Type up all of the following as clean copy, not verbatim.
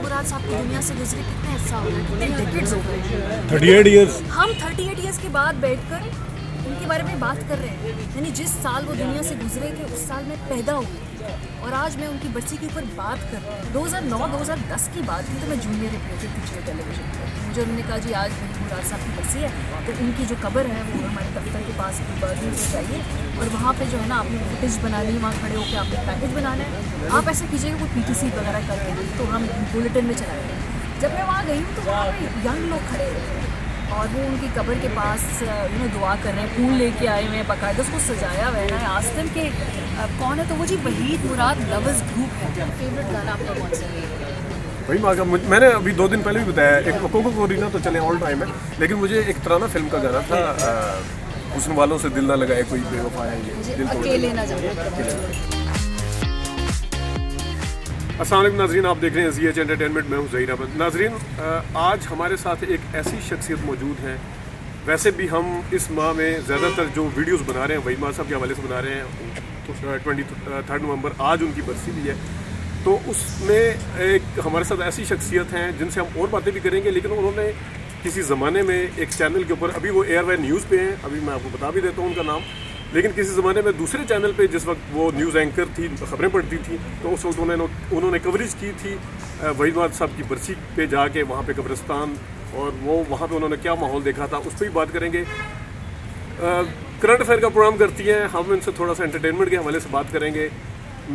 मुराद साहब की दुनिया से गुजरे कितने अर्सा हो गया, कितने डेकेड्स हो गए। 38 ईयर्स। हम 38 ईयर्स के बाद बैठकर उनके बारे में बात कर रहे हैं, यानी जिस साल वो दुनिया से गुजरे थे उस साल मैं पैदा हुई थी और आज मैं उनकी बरसी के ऊपर बात कर रही हूँ। 2009-2010 की बात थी तो मैं जूनियर रिपोर्टर थी जियो टेलीविजन पर। मुझे उन्होंने कहा जी आज भाई मुराद साहब की बरसी है तो उनकी जो कब्र है वो हमारे दफ्तर के पास बर्दूर से चाहिए और वहाँ पे जो है ना आपने फुटेज बनानी है, वहाँ खड़े होकर आपने पैकेज बनाना है, आप ऐसा कीजिएगा कोई PTC वगैरह करके तो हम बुलेटिन में चलाएंगे। जब मैं वहाँ गई हूँ तो वहाँ पे यंग लोग खड़े हुए और वो उनकी कब्र के पास दुआ कर रहे हैं, फूल लेके आए हुए हैं, बाकायदा उसको सजाया हुआ है ना। आस्तिन के कौन है तो वो जी वहीद मुराद लवर्स ग्रुप है। फेवरेट गाना आपका कौन सा है? वही मांगा मैंने अभी 2 दिन पहले भी बताया, एक कोको कोरीना तो चले ऑल टाइम है, लेकिन मुझे एक तराना फिल्म का गाना था हुस्न वालों से दिल ना लगाए कोई बेवफा है ये दिल तोड़ अकेले ना जाओ। अस्सलाम वालेकुम नाज़रीन, आप देख रहे हैं ZH एंटरटेनमेंट। मैं हूं ज़हीर अहमद। नाज़रीन, आज हमारे साथ एक ऐसी शख्सियत मौजूद है। वैसे भी हम इस माह में ज़्यादातर जो वीडियोस बना रहे हैं वही माह साहब के हवाले से बना रहे हैं। तो 23 नवंबर आज उनकी बरसी भी है, तो उसमें एक हमारे साथ ऐसी शख्सियत हैं जिनसे हम और बातें भी करेंगे। लेकिन उन्होंने किसी ज़माने में एक चैनल के ऊपर, अभी वो एयरवाई न्यूज़ पे हैं, अभी मैं आपको बता भी देता हूँ उनका नाम, लेकिन किसी ज़माने में दूसरे चैनल पे जिस वक्त वो न्यूज़ एंकर थी, खबरें पढ़ती थी, तो उस वक्त उन्होंने कवरेज की थी वहीद मुराद साहब की बरसी पे जाके वहाँ पे कब्रिस्तान, और वो वहाँ पे उन्होंने क्या माहौल देखा था उस पर भी बात करेंगे। करंट अफेयर का प्रोग्राम करती हैं, हम इनसे थोड़ा सा एंटरटेनमेंट के हवाले से बात करेंगे।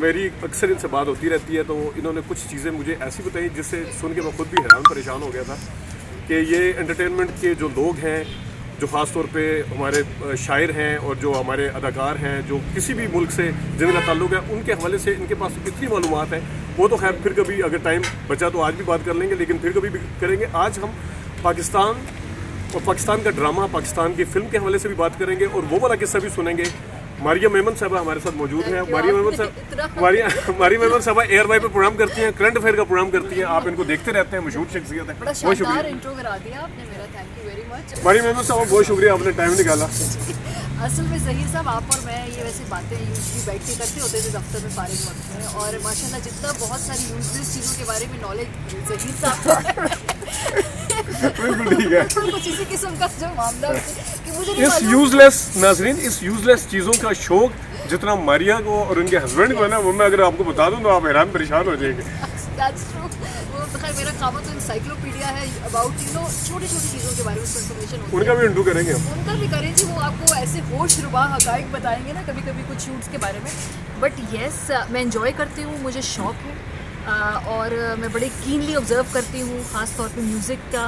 मेरी अक्सर इनसे बात होती रहती है, तो इन्होंने कुछ चीज़ें मुझे ऐसी बताई जिससे सुन के मैं खुद भी हैरान परेशान हो गया था कि ये एंटरटेनमेंट के जो लोग हैं, जो ख़ास तौर पे हमारे शायर हैं और जो हमारे अदाकार हैं, जो किसी भी मुल्क से जिनका ताल्लुक़ है, उनके हवाले से इनके पास इतनी मालूमात है। वो तो खैर फिर कभी अगर टाइम बचा तो आज भी बात कर लेंगे, लेकिन फिर कभी भी करेंगे। आज हम पाकिस्तान और पाकिस्तान का ड्रामा, पाकिस्तान की फ़िल्म के हवाले से भी बात करेंगे और वो वाला किस्सा भी सुनेंगे। मारिया मेमन साहबा हमारे साथ मौजूद हैं। मारिया मेमन साहबा एयरवाई पे प्रोग्राम करती हैं, करंट अफेयर का प्रोग्राम करती हैं, आप इनको देखते रहते हैं, मशहूर शख्सियत है। बहुत शुक्रिया इंट्रो करा दिया आपने मेरा, thank you very much. Maria Memon साहबा, बहुत शुक्रिया, आपने टाइम निकाला। असल में ज़हीर साहब, आप और मैं ये वैसे बातें यूजली बैठ के करते होते थे दफ्तर में फारिग वक्त में, और माशाल्लाह जितना बहुत सारी यूजलेस चीज़ों के बारे में नॉलेज ज़हीर साहब बिल्कुल ठीक है। कुछ इसी किस्म का जो मामला कि मुझे इस यूजलेस नाज़रीन, इस यूजलेस चीज़ों का शौक जितना मारिया को और उनके हस्बैंड को है ना, वो मैं अगर आपको बता दूं तो आप हैरान परेशान हो जाएंगे। वो खैर मेरा काम तो इंसाइक्लोपीडिया है अबाउट छोटी छोटी चीज़ों के बारे में इन्फॉर्मेशन होती है। उनका भी इंटरव्यू करेंगे हम। उनका भी करें जी, वो आपको ऐसे होश रुबा हकाइक बताएंगे ना कभी कभी कुछ शूट्स के बारे में। बट येस, मैं इंजॉय करती हूँ, मुझे शौक है और मैं बड़े कीनली ऑब्जर्व करती हूँ, ख़ास तौर पे म्यूज़िक का।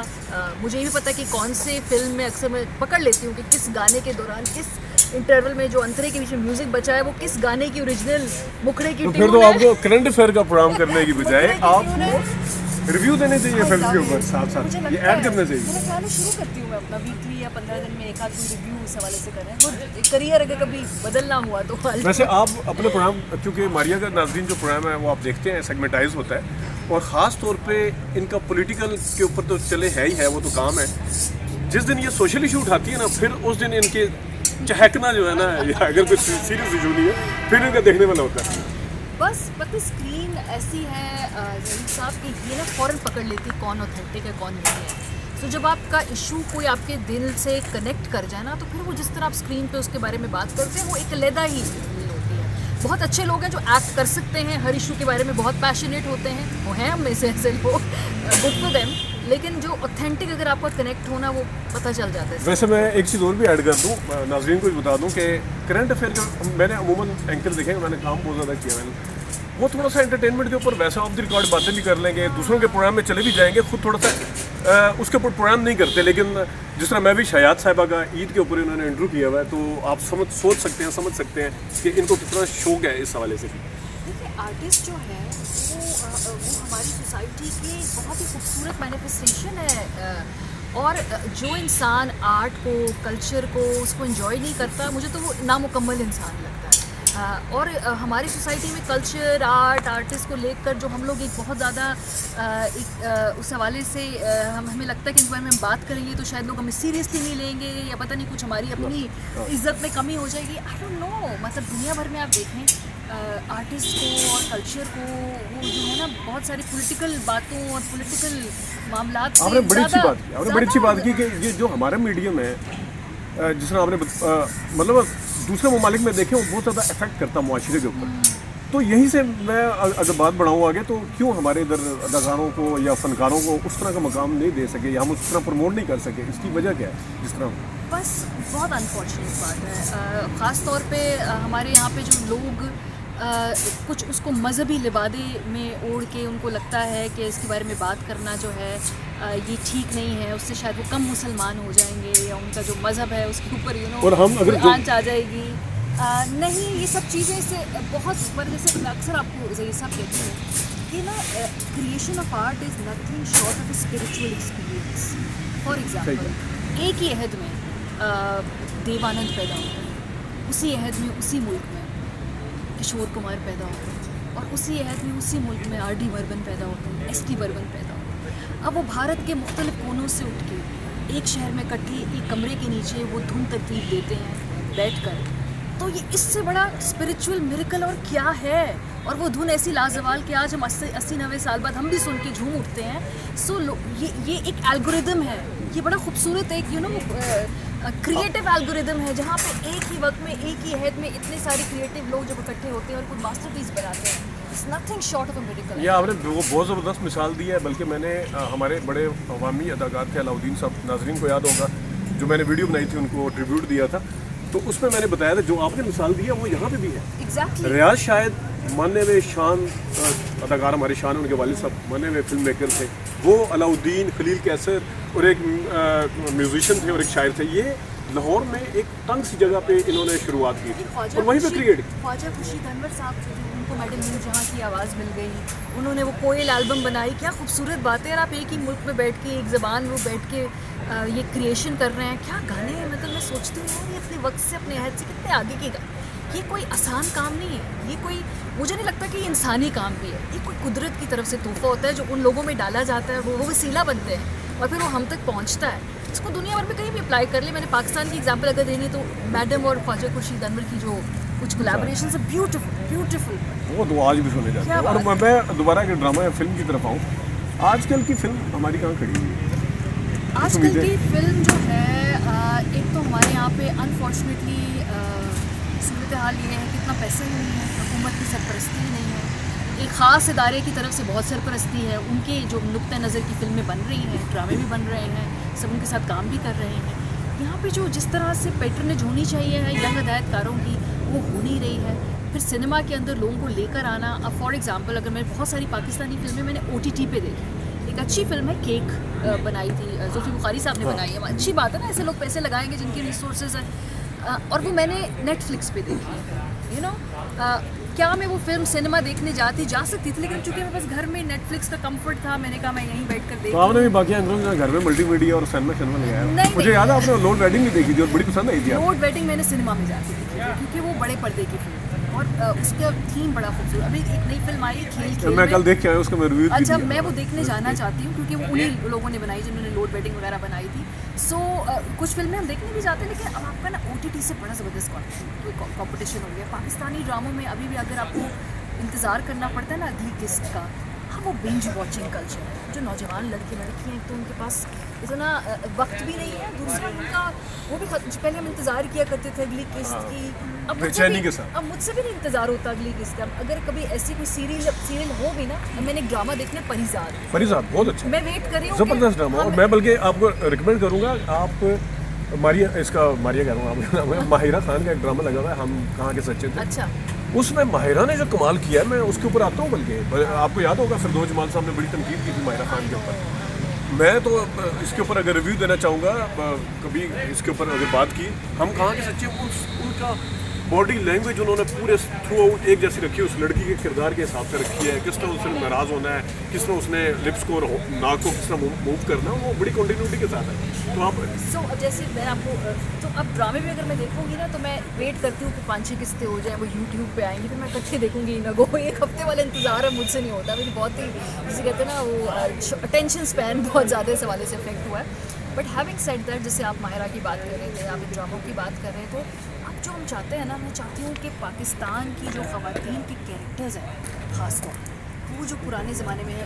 मुझे ये भी पता है कि कौन से फिल्म में अक्सर मैं पकड़ लेती हूँ कि किस गाने के दौरान, किस इंटरवल में जो अंतरे के बीच में म्यूज़िक बचा है वो किस गाने की ओरिजिनल मुखड़े की तो फिर तो आपको करंट अफेयर का प्रोग्राम करने की बजाय आप रिव्यू देने चाहिए फिल्म के ऊपर, साथ साथ ये ऐड करना चाहिए। मेरा ख्याल है शुरू करती हूँ मैं अपना वीकली या 15 दिन में एक आध कोई रिव्यू इस हवाले से करें, वो करियर अगर कभी बदलना हुआ तो। वैसे आप अपने प्रोग्राम, क्योंकि मारिया का नाज़रीन जो प्रोग्राम है वो आप देखते हैं सेगमेंटाइज होता है, और ख़ास तौर पे इनका पॉलिटिकल के ऊपर तो चले है ही है, वो तो काम है। जिस दिन ये सोशल इशू उठाती है ना, फिर उस दिन इनके चहकना जो है ना, या अगर कुछ सीरियस इशू नहीं है फिर इनका देखने वाला होता है। बस पता स्क्रीन ऐसी है ज़हीर साहब कि ये ना फ़ौरन पकड़ लेती है कौन ऑथेंटिक है कौन नहीं है। तो जब आपका इशू कोई आपके दिल से कनेक्ट कर जाए ना, तो फिर वो जिस तरह आप स्क्रीन पे उसके बारे में बात करते हैं वो एक अलग ही फील होती है। बहुत अच्छे लोग हैं जो एक्ट कर सकते हैं, हर इशू के बारे में बहुत पैशनेट होते हैं, वो हैं हम में से ऐसे लोग, गुड फॉर देम। लेकिन जो ऑथेंटिक अगर आपको कनेक्ट होना, वो पता चल जाता है। वैसे मैं एक चीज़ और भी ऐड कर दूँ, नाज़रीन को भी बता दूँ कि करंट अफेयर जो मैंने अमूमन एंकर देखे, मैंने काम बहुत ज़्यादा किया मैंने, वो थोड़ा सा एंटरटेनमेंट के ऊपर वैसा ऑफ द रिकॉर्ड बातें भी कर लेंगे, दूसरों के प्रोग्राम में चले भी जाएंगे, खुद थोड़ा सा उसके ऊपर प्रोग्राम नहीं करते। लेकिन जिस तरह मैं भी शायाद साहिबा का ईद के ऊपर इन्होंने इंटरव्यू किया हुआ है, तो आप सोच सकते हैं, समझ सकते हैं कि इनको कितना शौक है इस हवाले से। देखिए, आर्टिस्ट जो है वो हमारी सोसाइटी की बहुत ही खूबसूरत मैनिफेस्टेशन है, और जो इंसान आर्ट को, कल्चर को, उसको एंजॉय नहीं करता, मुझे तो वो नामुकम्मल इंसान लगता है। और हमारी सोसाइटी में कल्चर, आर्ट, आर्टिस्ट को लेकर जो हम लोग एक बहुत ज़्यादा उस हवाले से हमें लगता है कि इस बारे में हम बात करेंगे तो शायद लोग हमें सीरियसली नहीं लेंगे, या पता नहीं कुछ हमारी अपनी इज्जत में कमी हो जाएगी। आई डोंट नो, मतलब दुनिया भर में आप देखें आर्टिस्ट को और कल्चर को वो जो है ना बहुत सारी पॉलिटिकल बातों और पॉलिटिकल मामलात से आपने बड़ी अच्छी ज़्यादा- बात की, आपने बड़ी अच्छी बात की कि ये जो हमारा मीडियम है, जिस तरह आपने मतलब दूसरे ममालिक में देखें वो बहुत ज़्यादा इफेक्ट करता है मुआशरे के ऊपर। तो यहीं से मैं अगर बात बढ़ाऊँ आगे, तो क्यों हमारे इधर अदाकारों को या फनकारों को उस तरह का मकाम नहीं दे सके या हम उस तरह प्रमोट नहीं कर सके? इसकी वजह क्या है? जिस तरह बस बहुत अनफॉर्चुनेट बात है। ख़ास तौर पे हमारे यहाँ पे जो लोग कुछ उसको मजहबी लिबादे में ओढ़ के उनको लगता है कि इसके बारे में बात करना जो है ये ठीक नहीं है, उससे शायद वो कम मुसलमान हो जाएंगे या उनका जो मज़हब है उसके ऊपर और हम अगर जो- आंच आ जाएगी। नहीं, ये सब चीज़ें से बहुत पर जैसे अक्सर आपको ये सब कहते हैं कि ना creation of art is nothing short of a spiritual experience. For example एक ही अहद में देवानंद पैदा होते हैं, उसी अहद में उसी मुल्क में किशोर कुमार पैदा होते हैं, और उसी अहद में उसी मुल्क में आर डी बर्मन पैदा होते हैं, एस टी बर्मन पैदा होते हैं। अब वो भारत के मुख्तलिफ कोनों से उठ के एक शहर में इकट्ठे एक कमरे के नीचे वो धुन तरतीब देते हैं बैठकर। तो ये इससे बड़ा स्पिरिचुअल मिरेकल और क्या है? और वो धुन ऐसी लाजवाल कि आज हम 80-90 साल बाद हम भी सुन के झूम उठते हैं। सो ये एक एल्गोरिदम है, ये बड़ा खूबसूरत एक क्रिएटिव एल्गोरिदम है, जहाँ पे एक ही वक्त में एक ही अहद में इतने सारे क्रिएटिव लोग जब इकट्ठे होते हैं और कुछ मास्टरपीस बनाते हैं। It's nothing short of a miracle. ये आपने वो बहुत ज़बरदस्त मिसाल दी है। बल्कि मैंने हमारे बड़े अवामी अदाकार थे अलाउद्दीन साहब, नाजरीन को याद होगा, जो मैंने वीडियो बनाई थी उनको ट्रिब्यूट दिया था, तो उसमें मैंने बताया था जो आपने मिसाल दी है वो यहाँ पे भी है। एग्जैक्टली। रियाज शायद मानने में शान अदाकार, हमारे शान उनके वालिद साहब मानने में फिल्म मेकर थे, वो अलाउद्दीन, खलील कैसर और एक म्यूजिशियन थे और एक शायर थे। ये लाहौर में एक तंग सी जगह पे इन्होंने शुरुआत की थी और वहीं पे क्रिएट की। ख्वाजा खुर्शीद अनवर साहब थे, उनको मैडम न्यू जहाँ की आवाज़ मिल गई, उन्होंने वो कोयल एल्बम बनाई। क्या खूबसूरत बात है यार, आप एक ही मुल्क में बैठ के एक ज़बान में बैठ के ये क्रिएशन कर रहे हैं। क्या गाने हैं, मतलब मैं सोचती हूँ ये अपने वक्त से अपने अहद से कितने आगे की ये कोई आसान काम नहीं है, ये कोई मुझे नहीं लगता कि ये इंसानी काम भी है, ये कोई कुदरत की तरफ से तोहफा होता है जो उन लोगों में डाला जाता है, वो वसीला बनते हैं और फिर वो हम तक पहुँचता है। इसको दुनिया भर में कहीं भी अप्लाई कर ले। मैंने पाकिस्तान की एग्जांपल अगर देनी तो मैडम और ख्वाजा खुर्शीद अनवर की जो कुछ कोलैबोरेशन है ब्यूटीफुल वो तो आज भी सुने जाते हैं। और मैं दोबारा एक ड्रामा या फिल्म की तरफ आऊँ, आजकल की फिल्म हमारी कहाँ खड़ी हुई है? आजकल की फिल्म जो है एक तो हमारे यहाँ पे अनफॉर्चुनेटली सूरत हाल ये है कि इतना पैसा ही नहीं है, हुकूमत की सरपरस्ती ही नहीं है, एक ख़ास इदारे की तरफ से बहुत सरपरस्ती है, उनके जो नुक्ता नज़र की फिल्में बन रही हैं, ड्रामे भी बन रहे हैं, सब उनके साथ काम भी कर रहे हैं। यहाँ पे जो जिस तरह से पैटर्नेज होनी चाहिए है यंग हदायतकारों की, वो हो नहीं रही है। फिर सिनेमा के अंदर लोगों को लेकर आना, अब फॉर एग्जांपल अगर मैं बहुत सारी पाकिस्तानी फिल्में मैंने OTT पे देखी, एक अच्छी फिल्म है केक बनाई थी ज़ुल्फ़ी बुखारी साहब ने बनाई है, अच्छी बात है ना, ऐसे लोग पैसे लगाएंगे जिनके रिसोर्सेज हैं, और वो मैंने नेटफ्लिक्स पे देखी है। यू नो क्या मैं वो फिल्म सिनेमा देखने जा सकती थी, लेकिन चूंकि मेरे पास घर में नेटफ्लिक्स का कंफर्ट था, मैंने कहा मैं यहीं बैठ कर देख। तो आपने भी बाकी अंदर घर में मल्टीमीडिया और सिनेमा लगाया? नहीं, मुझे याद है आपने लोड वेडिंग भी देखी थी और बड़ी पसंद आई थी। लोड वेडिंग मैंने सिनेमा में जाके देखी थी क्योंकि वो बड़े पर्दे की फिल्म और उसका थीम बड़ा खूबसूरत। अभी एक नई फिल्म आई खेल मैं कल देख के आया, उसका मैं रिव्यू। अच्छा, मैं वो देखने जाना चाहती हूँ क्योंकि वो उन्हीं लोगों ने बनाई जिन्होंने लोड वेडिंग वगैरह बनाई थी। सो कुछ फिल्में हम देखने भी जाते हैं, लेकिन अब आपका ना OTT से बड़ा ज़बरदस्त कॉम्पिटिशन हो गया। पाकिस्तानी ड्रामों में अभी भी अगर आपको इंतज़ार करना पड़ता है ना दी किस्त का, हाँ वो बिंज वॉचिंग कल्चर है। जो नौजवान लड़के लड़की हैं, तो उनके पास इतना वक्त भी नहीं है, दूसरा उनका वो भी पहले हम इंतज़ार किया करते थे अगली किस्त की, अब मुझसे भी नहीं इंतज़ार होता अगली किस्त का। अगर कभी ऐसी कोई सीरियल हो भी ना, मैंने एक ड्रामा देखने परिजाद बहुत अच्छा, मैं वेट कर रही हूँ, जबरदस्त ड्रामा। और मैं बल्कि आपको रिकमेंड करूँगा, आप मारिया कह रहा हूँ, आप माहिरा खान का एक ड्रामा लगा हुआ है, हम कहाँ के सच्चे थे। अच्छा, उसमें माहिरा ने जो कमाल किया है, मैं उसके ऊपर आता हूँ। बल्कि आपको याद होगा फिरदौस जमाल साहब ने बड़ी तनकीद की थी माहिरा खान के ऊपर। मैं तो इसके ऊपर अगर रिव्यू देना चाहूँगा, कभी इसके ऊपर अगर बात की, हम कहाँ के सच्चे, उनका बॉडी लैंग्वेज उन्होंने पूरे थ्रू आउट एक जैसी रखी है, उस लड़की के किरदार के हिसाब से रखी है, किस तरह उसने नाराज़ होना है, किस तरह उसने लिप्स को और नाक को किस तरह मूव करना, वो बड़ी कंटिन्यूटी के साथ है। तो आप अब जैसे मैं आपको तो अब ड्रामे भी अगर मैं देखूंगी ना, तो मैं वेट करती हूँ कि 5-6 किस्तें हो जाएँ, वो यूट्यूब पे आएंगी, फिर मैं इकट्ठे देखूंगी ना। गो एक हफ्ते वाला इंतज़ार है, मुझसे नहीं होता। मुझे बहुत ही जिसे कहते हैं ना, वो अटेंशन स्पैन बहुत ज़्यादा इस हवाले से इफेक्ट हुआ है। बट हैविंग सेड दैट, जैसे आप माहिरा की बात कर रहे थे, आप ड्रामों की बात कर रहे थे, जो हम चाहते हैं ना, मैं चाहती हूँ कि पाकिस्तान की जो ख़वातीन के कैरेक्टर्स हैं ख़ास तौर पर, वो जो पुराने ज़माने में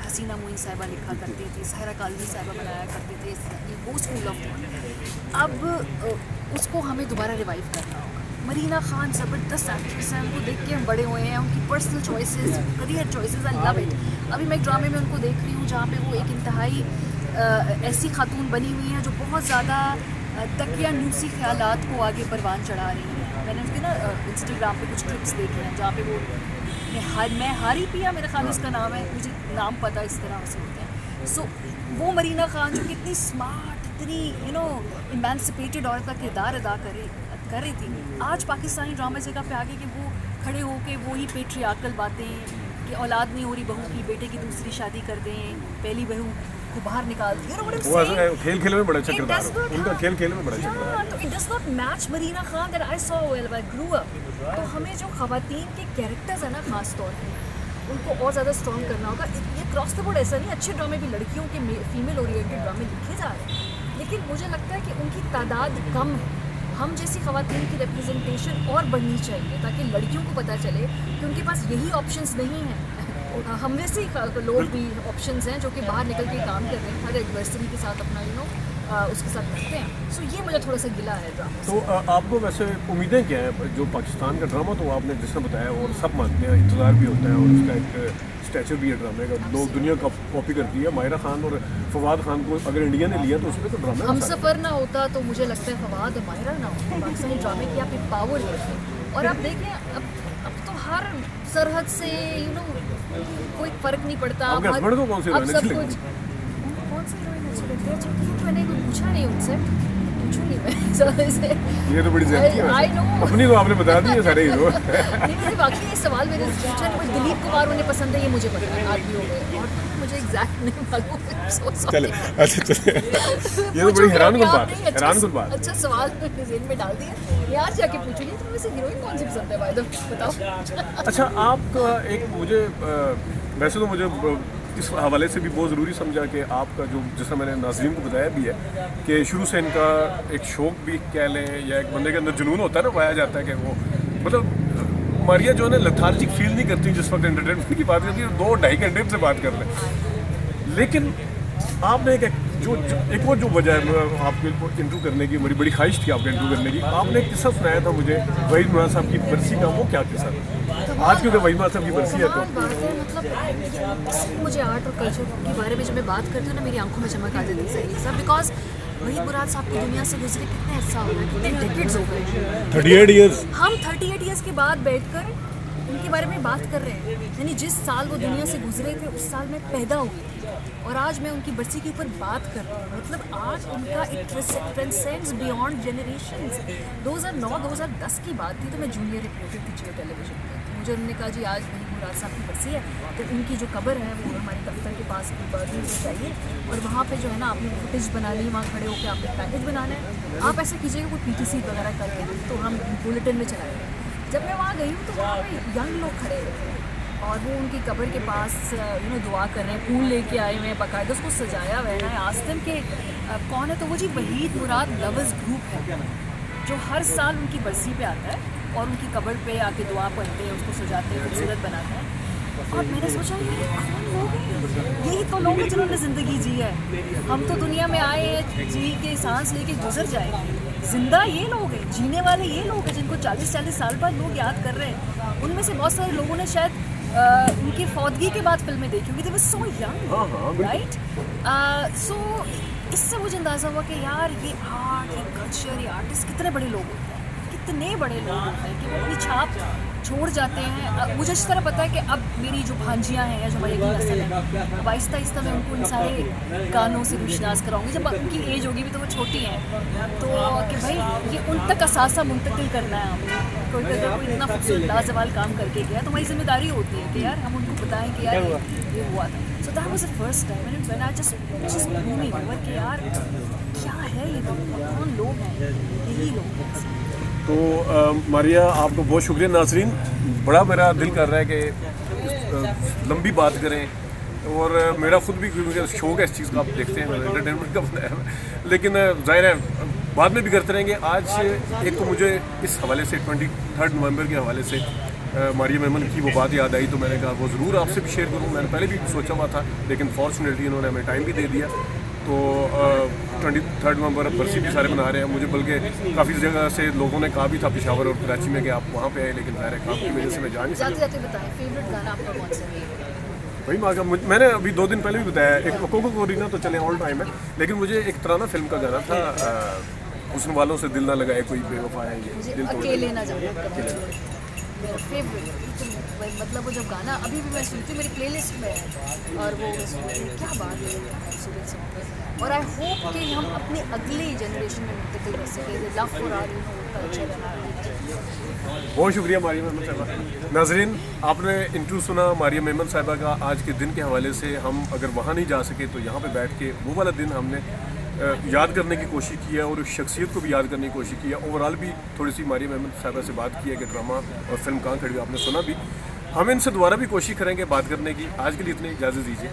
हसीना मोइन साहिबा लिखा करती थी, सहरा कालवी साहिबा बनाया करती थी, ये वो स्कूल ऑफ थॉट, अब उसको हमें दोबारा रिवाइव करना होगा। मरीना खान ज़बरदस्त एक्ट्रेस है, उनको देख के हम बड़े हुए हैं, उनकी personal choices, career choices, I love it. अभी मैं एक ड्रामे में उनको देख रही हूँ जहाँ पे वो एक इंतहाई ऐसी खातून बनी हुई हैं जो बहुत ज़्यादा तकिया न्यूसी ख्यालात को आगे परवान चढ़ा रही हैं। मैंने उसके ना इंस्टाग्राम पे कुछ क्लिप्स देखे हैं जहाँ पे वो मैं हारी पिया, मेरे ख्याल उसका नाम है, मुझे नाम पता इस तरह से होते हैं। सो वो मरीना खान जो कितनी स्मार्ट, इतनी इमेंसिपेटेड औरत का किरदार अदा कर रही थी, आज पाकिस्तानी ड्रामा जगह पे आगे कि वो खड़े होके वही पेट्रियार्कल बातें कि औलाद नहीं हो रही बहू की, बेटे की दूसरी शादी कर दें, पहली बहू को बाहर निकाल दिया। वो खेल में बड़ा अच्छा किरदार है उनका, खेल में बड़ा अच्छा किरदार है। तो it does not match Marina Khan that I saw when I grew up. तो हमें जो ख़वातीन के कैरेक्टर्स है ना ख़ास तौर पे, उनको और ज़्यादा स्ट्रॉन्ग करना होगा। ये क्रॉस द बोर्ड ऐसा नहीं, अच्छे ड्रामे भी लड़कियों के फीमेल ओरिएंटेड ड्रामे लिखे जा रहे हैं, लेकिन मुझे लगता है कि उनकी तादाद कम है। हम जैसी ख़वातीन की रिप्रेजेंटेशन और बढ़नी चाहिए ताकि लड़कियों को पता चले कि उनके पास यही ऑप्शंस नहीं हैं। हम वैसे ही लोग भी ऑप्शंस हैं जो कि बाहर निकल के काम कर रहे हैं, हर एडवर्सरी के साथ अपना उसके साथ करते हैं। सो ये मुझे थोड़ा सा गिला है ड्रामा से। तो आपको वैसे उम्मीदें क्या है जो पाकिस्तान का ड्रामा, तो आपने जिसने बताया और सब मानते हैं, इंतज़ार भी होता है और उसका एक स्टैचर भी है ड्रामे का, लोग दुनिया का कॉपी करती है। माहिरा खान और फवाद खान को अगर इंडिया ने लिया तो उसमें तो ड्रामा हम सफ़र ना होता तो मुझे लगता है फवाद और माहिरा ना होता, पाकिस्तानी ड्रामे की आप एक पावर है। और आप देखें अब तो हर सरहद से कोई फ़र्क नहीं पड़ता। आपके हस्बैंड को कौन सी अब सब कुछ कौन सी हीरोइन अच्छी लगती है? अच्छा, मैंने कोई पूछा नहीं उनसे, पूछूंगी मैं से। ये तो बड़ी ज़्यादती है। आई नो, अपनी तो आपने बता दी है सारे हीरो। नहीं, मुझे वाकई ये सवाल मैंने पूछा नहीं। दिलीप कुमार उन्हें पसंद है ये मुझे पता है, आदमी हो गए, और मुझे एग्जैक्ट नहीं मालूम है। चले अच्छा चले, ये तो बड़ी हैरानकुन बात। अच्छा सवाल मैंने ज़हन में डाल दिया, आज जाके पूछूंगी तो वैसे हीरोइन कौन सी पसंद है, बाय द वे बताओ। अच्छा, आपका एक मुझे वैसे तो मुझे इस हवाले से भी बहुत ज़रूरी समझा कि आपका जो, जैसा मैंने नाज़रीन को बताया भी है कि शुरू से इनका एक शौक़ भी कह लें या एक बंदे के अंदर जुनून होता है ना, पाया जाता है कि वो मतलब मारिया जो है ना लथार्जिक फील नहीं करती जिस वक्त एंटरटेनमेंट की बात करती है, 2-2.5 घंटे से बात कर लें। लेकिन आपने एक और जो वजह है आपके इंटरव्यू करने की, मेरी बड़ी ख्वाहिश थी आपका इंटरव्यू करने की, आपने एक किस्सा सुनाया था मुझे वहीद मुराद साहब की बरसी का। वो क्या किस्सा था? आज क्योंकि वहीद मुराद साहब की बरसी है तो मतलब मुझे आर्ट और कल्चर के बारे में जब मैं बात करती हूँ ना, मेरी आंखों में चमक आ जाती है सब, बिकॉज वहीद मुराद साहब की दुनिया से गुजरे कितने अर्सा हो गया, कितने डेकेड्स हो गए, 38 ईयर्स। हम 38 ईयर्स के बाद बैठकर उनके बारे में बात कर रहे हैं। यानी जिस साल वो दुनिया से गुजरे थे उस साल मैं पैदा हुई थी, और आज मैं उनकी बरसी के ऊपर बात कर रही हूँ। मतलब आज उनका एक ट्रांसेंड्स बियॉन्ड जनरेशंस। 2009-2010 की बात थी तो मैं जूनियर रिपोर्टर थी जियो टेलीविजन पर। तो मुझे उन्होंने कहा जी आज वहीद मुराद साहब की बरसी है, तो उनकी जो कब्र है वो हमारे दफ्तर के पास चाहिए, और वहाँ पे जो है ना आपने फुटेज बना ली, वहाँ खड़े होकर आपने पैकेज बनाना है, आप ऐसा कीजिएगा कोई PTC वगैरह करके तो हम बुलेटिन में चलाएंगे। जब मैं वहाँ गई हूँ तो वहाँ पे यंग लोग खड़े हुए थे और वो उनकी कब्र के पास दुआ कर रहे हैं, फूल लेके आए हुए हैं, बाकायदा उसको सजाया हुआ है ना। आस्तिम के कौन है? तो वो जी वहीद मुराद लवर्स ग्रुप है जो हर साल उनकी बरसी पे आता है और उनकी कब्र पे आके दुआ पढ़ते हैं, उसको सजाते हैं, खूबसूरत बनाते हैं। और मैंने सोचा ये कौन लोग हैं? यही तो लोग हैं जिन्होंने ज़िंदगी जी है। हम तो दुनिया में आए हैं जी के सांस लेके गुजर जाएंगे, जिंदा ये लोग हैं, जीने वाले ये लोग हैं जिनको 40-40 साल बाद लोग याद कर रहे हैं। उनमें से बहुत सारे लोगों ने शायद उनकी फौतगी के बाद फिल्में देखी होंगी, दे वर सो यंग, राइट? सो इससे मुझे अंदाज़ा हुआ कि यार ये आर्ट, ये कल्चर, ये आर्टिस्ट कितने बड़े लोग होते हैं, कितने बड़े लोग होते हैं कि वो अपनी छाप छोड़ जाते हैं। मुझे इस तरह पता है कि अब मेरी जो भांजियाँ हैं या जो हमारी नस्ल है, अब आहिस्ता आहिस्ता मैं उनको इन सारे गानों से रुशनास कराऊंगी। जब उनकी एज होगी भी तो वो छोटी हैं, तो कि भाई ये उन तक असासा मुंतकिल करना है हमें। कोई इतना खूबसूरत लाजवाल काम करके गया तो हमारी जिम्मेदारी होती है कि यार हम उनको बताएं कि यार ये हुआ था। So that was the first time when I just blue me away कि यार क्या है ये, कौन लोग हैं, यही लोग हैं। तो मारिया आपको बहुत शुक्रिया। नाज़रीन, बड़ा मेरा दिल कर रहा है कि लंबी बात करें, और मेरा खुद भी मुझे शौक़ है इस चीज़ का, आप देखते हैं एंटरटेनमेंट का बनाया है, लेकिन ज़ाहिर है बाद में भी करते रहेंगे। आज एक तो मुझे इस हवाले से 23 नवंबर के हवाले से मारिया मेमन की वो बात याद आई, तो मैंने कहा वो ज़रूर आपसे भी शेयर करूँ। मैंने पहले भी सोचा हुआ था, लेकिन फॉर्चुनेटली इन्होंने हमें टाइम भी दे दिया। तो 23 नवंबर बरसी भी सारे मना रहे हैं। मुझे बल्कि काफ़ी जगह से लोगों ने कहा भी था पेशावर और कराची में कि आप वहाँ पे आए, लेकिन ज़ाहिर काम की वजह से मैं जा नहीं जाते सका। जाते बताएं फेवरेट गाना आपका कौन सा है? वही माँ का मैंने अभी 2 दिन पहले भी बताया, एक कोको कोरीना तो चले ऑल टाइम है, लेकिन मुझे एक तराना फिल्म का गाना था, हुस्न वालों से दिल ना लगाए कोई बेवफा है ये मुझे दिल तोड़ दे। अकेले ना जाना कभी छोड़। मेरा फेवरेट मतलब वो जब गाना अभी भी मैं सुनती हूँ, मेरी प्लेलिस्ट में है और वो मैं सुनती हूँ। क्या बात है, क्या खूबसूरत सॉन्ग है। और आई होप कि हम अपने अगले जनरेशन में मुंतकिल कर सकें love for our culture and our. बहुत शुक्रिया मारिया मेमन साहबा। नाजरीन, आपने इंटरव्यू सुना मारिया मेमन साहबा का। आज के दिन के हवाले से हम अगर वहाँ नहीं जा सके तो यहाँ पे बैठ के वो वाला दिन हमने याद करने की कोशिश की है और उस शख्सियत को भी याद करने की कोशिश की है। ओवरऑल भी थोड़ी सी मारिया मेमन साहबा से बात की है कि ड्रामा और फिल्म कहाँ खड़ी, आपने सुना भी। हम इनसे दोबारा भी कोशिश करेंगे बात करने की। आज के लिए इतनी इजाज़त दीजिए।